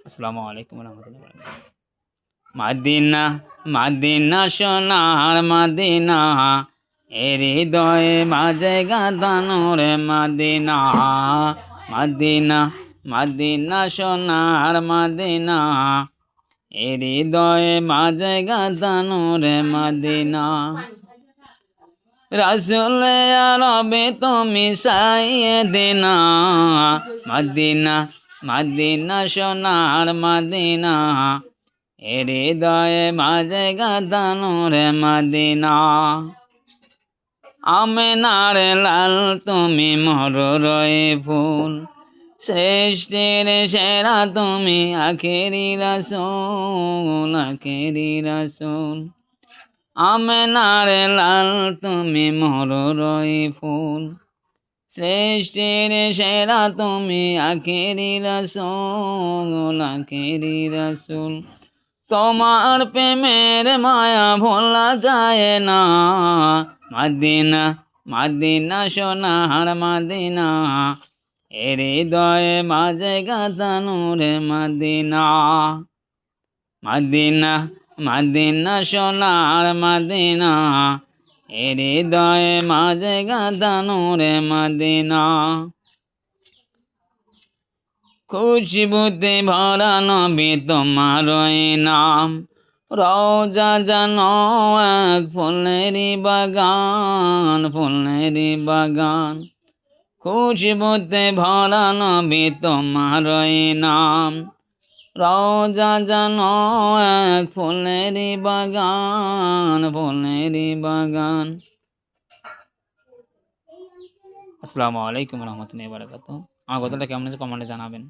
আসসালামু আলাইকুম রহমতুল্লাহ। মাদিনা মাদিনা সোনার মাদিনা, এ হৃদয়ে মাঝে গাঁদানো রে মাদিনা। মাদিনা মাদিনা সোনার মাদিনা, এ হৃদয়ে মাঝে গাঁদানো রে মাদিনা। রাসূলে আরবে তুমি সাইয়ে দিনা, মাদিনা মাদিনা সোনার মাদিনা, এ হৃদয়ে মাঝে গাঁদানো রে মাদিনা। আমেনার লাল তুমি মরুরই ফুল, সৃষ্টির সেরা তুমি আখেরি রাসূল, আখেরি রাসূল। আমেনার লাল তুমি মরুরই ফুল, সৃষ্টির সেরা তুমি আখেরি রাসূল, আখেরি রাসূল। তোমার প্রেমের মায়া ভোলা যায় না, মাদিনা মাদিনা সোনার মাদিনা, এ হৃদয়ে মাঝে গাঁদানো রে মাদিনা। মাদিনা মাদিনা সোনার মাদিনা, এ হৃদয়ে মাঝে গাঁদানো রে মাদিনা। খুশবুতে ভরা নবী তোমারই নাম, রওজা যেন এক ফুলেরি বাগান, ফুলেরি বাগান। খুশবুতে ভরা নবী তোমারই নাম, রওজা যেন এক ফুলেরি বাগান, ফুলেরি বাগান। আসসালামু আলাইকুম রহমতুল্লাহি ওয়া বারাকাতুহু। আমার কথাটা কেমন হয়েছে কমেন্টে জানাবেন।